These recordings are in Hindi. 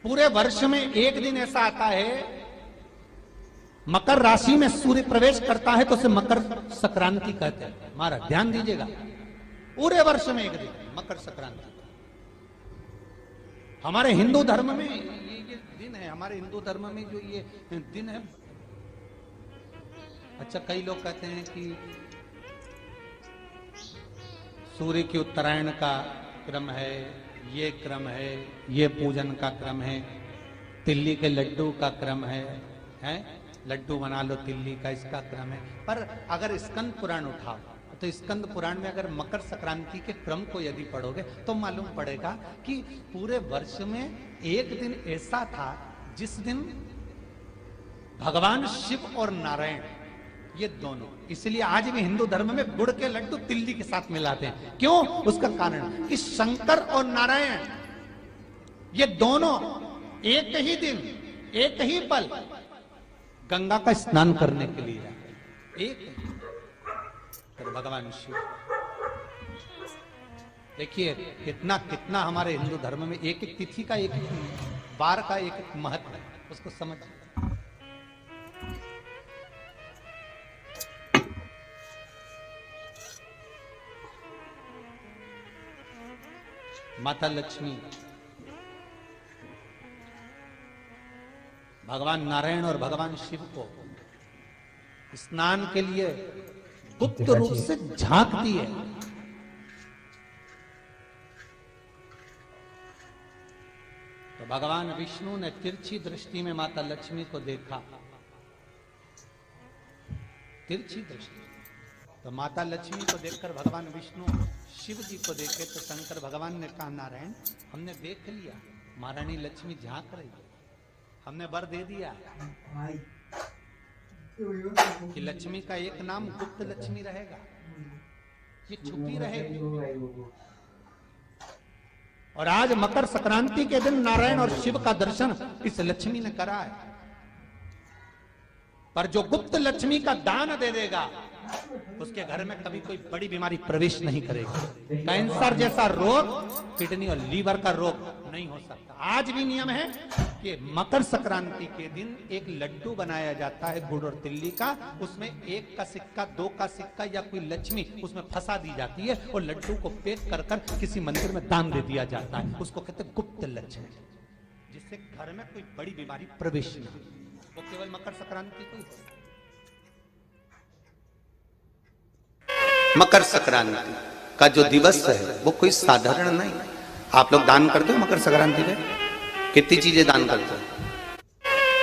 पूरे वर्ष में एक दिन ऐसा आता है, मकर राशि में सूर्य प्रवेश करता है तो उसे मकर संक्रांति कहते हैं। हमारा ध्यान दीजिएगा, पूरे वर्ष में एक दिन मकर संक्रांति। हमारे हिंदू धर्म में ये दिन है, हमारे हिंदू धर्म में जो ये दिन है। अच्छा, कई लोग कहते हैं कि सूर्य की उत्तरायण का क्रम है, ये क्रम है, ये पूजन का क्रम है, तिल्ली के लड्डू का क्रम है, लड्डू बना लो तिल्ली का, इसका क्रम है। पर अगर स्कंद पुराण उठाओ तो स्कंद पुराण में अगर मकर संक्रांति के क्रम को यदि पढ़ोगे तो मालूम पड़ेगा कि पूरे वर्ष में एक दिन ऐसा था जिस दिन भगवान शिव और नारायण ये दोनों, इसलिए आज भी हिंदू धर्म में गुड़ के लड्डू तिल्ली के साथ मिलाते हैं। क्यों? उसका कारण कि शंकर और नारायण ये दोनों एक ही दिन एक ही पल गंगा का स्नान करने के लिए जाते, एक तो भगवान शिव। देखिए कितना कितना हमारे हिंदू धर्म में एक एक तिथि का, एक एक बार का एक एक महत्व है, उसको समझिए। माता लक्ष्मी, भगवान नारायण और भगवान शिव को स्नान के लिए गुप्त रूप से झांकती है। तो भगवान विष्णु ने तिरछी दृष्टि में माता लक्ष्मी को देखा, तिरछी दृष्टि। तो माता लक्ष्मी को देखकर भगवान विष्णु शिव जी को देखे तो शंकर भगवान ने कहा, नारायण हमने देख लिया, महारानी लक्ष्मी झांक रही है, हमने वर दे दिया कि लक्ष्मी का एक नाम गुप्त लक्ष्मी रहेगा, ये छुपी रहेगी। और आज मकर संक्रांति के दिन नारायण और शिव का दर्शन इस लक्ष्मी ने करा है। पर जो गुप्त लक्ष्मी का दान दे देगा उसके घर में कभी कोई बड़ी बीमारी प्रवेश नहीं करेगी। कैंसर जैसा रोग, किडनी और लीवर का रोग नहीं हो सकता। आज भी नियम है कि मकर संक्रांति के दिन एक लड्डू बनाया जाता है गुड़ और तिल्ली का, उसमें 1 का सिक्का, 2 का सिक्का या कोई लक्ष्मी उसमें फंसा दी जाती है और लड्डू को पैक कर कर किसी मंदिर में दान दे दिया जाता है। उसको कहते हैं गुप्त लक्ष्मी, जिससे घर में कोई बड़ी बीमारी प्रवेश नहीं हो। वो केवल मकर संक्रांति को ही। मकर संक्रांति का जो दिवस है वो कोई साधारण नहीं। आप लोग दान करते हो मकर संक्रांति पे? कितनी चीजें दान करते हो?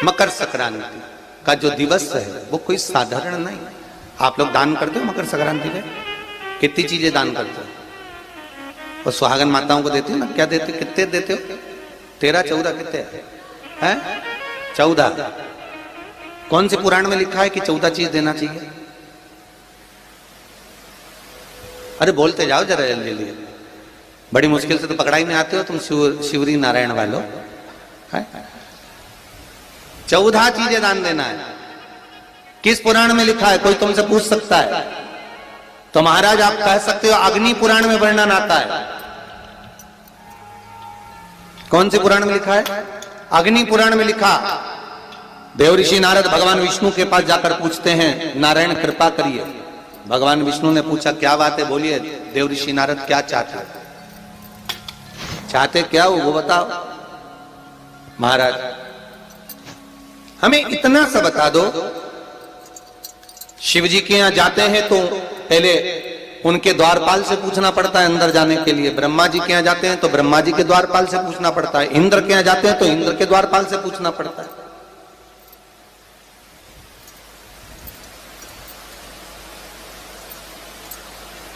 मकर संक्रांति का जो दिवस है वो कोई साधारण नहीं। आप लोग दान करते हो मकर संक्रांति पे? कितनी चीजें दान करते हो? और सुहागन माताओं को देते हो ना? क्या देते, कितने देते हो? 13, 14 कितने हैं? 14। कौन से पुराण में लिखा है कि 14 चीज देना चाहिए? अरे बोलते जाओ जरा जल्दी जल्दी, बड़ी मुश्किल से तो पकड़ाई में आते हो तुम शिवरी नारायण वालों। 14 चीजें दान देना है। किस पुराण में लिखा है? कोई तुमसे पूछ सकता है तो महाराज आप कह सकते हो अग्नि पुराण में वर्णन आता है। कौन से पुराण में लिखा है? अग्नि पुराण में लिखा। देवऋषि नारद भगवान विष्णु के पास जाकर पूछते हैं, नारायण कृपा करिए। भगवान विष्णु ने पूछा क्या बात है, बोलिए देवऋषि नारद क्या चाहते, चाहते क्या हो वो बताओ। महाराज हमें इतना सा बता दो, शिव जी के यहां जाते हैं तो पहले उनके द्वारपाल से पूछना पड़ता है अंदर जाने के लिए। ब्रह्मा जी के यहां जाते हैं तो ब्रह्मा जी के द्वारपाल से पूछना पड़ता है। इंद्र के यहां जाते हैं तो इंद्र के द्वारपाल से पूछना पड़ता है।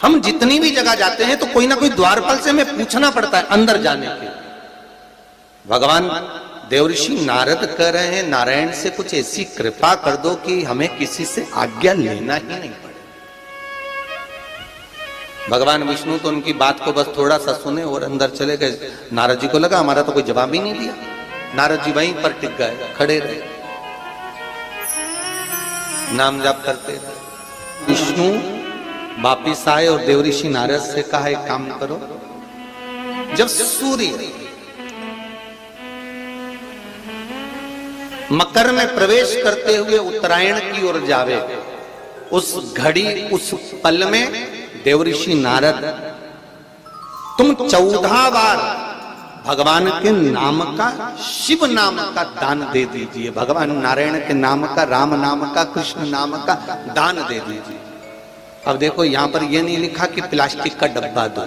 हम जितनी भी जगह जाते हैं तो कोई ना कोई द्वारपाल से हमें पूछना पड़ता है अंदर जाने के। भगवान देवऋषि नारद कह रहे हैं नारायण से कुछ ऐसी कृपा कर दो कि हमें किसी से आज्ञा लेना ही नहीं पड़े। भगवान विष्णु तो उनकी बात को बस थोड़ा सा सुने और अंदर चले गए। नारद जी को लगा हमारा तो कोई जवाब ही नहीं दिया। नारद जी वहीं पर टिक गए, खड़े रहे, नाम जाप करते रहे। विष्णु वापिस आए और देवऋषि नारद से कहा एक काम करो, जब सूर्य मकर में प्रवेश करते हुए उत्तरायण की ओर जावे, उस घड़ी उस पल में देवऋषि नारद तुम 14 बार भगवान के नाम का, शिव नाम का दान दे दीजिए, भगवान नारायण के नाम का, राम नाम का, कृष्ण नाम का दान दे दीजिए। अब देखो यहां पर यह नहीं लिखा कि प्लास्टिक का डब्बा दो,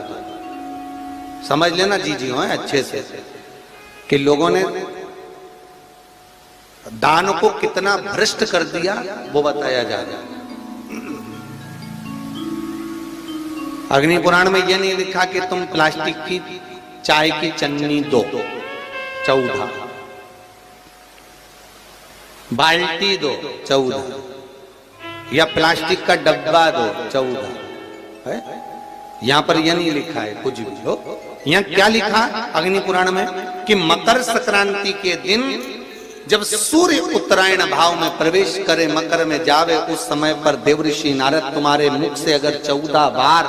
समझ लेना जी हो अच्छे से, कि लोगों ने दान को कितना भ्रष्ट कर दिया वो बताया जा रहा है। अग्नि पुराण में यह नहीं लिखा कि तुम प्लास्टिक की चाय की चन्नी दो 14, बाल्टी दो 14, या प्लास्टिक का डब्बा दो 14 है? यहां पर यह नहीं लिखा है कुछ भी हो। यहां क्या लिखा अग्नि पुराण में कि मकर संक्रांति के दिन जब सूर्य उत्तरायण भाव में प्रवेश करे, मकर में जावे, उस समय पर देवऋषि नारद तुम्हारे मुख से अगर 14 बार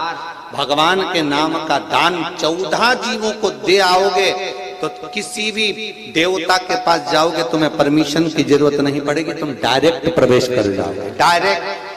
भगवान के नाम का दान 14 जीवों को दे आओगे तो किसी भी देवता के पास जाओगे, तुम्हें परमिशन की जरूरत नहीं पड़ेगी, तुम डायरेक्ट प्रवेश कर जाओगे, डायरेक्ट।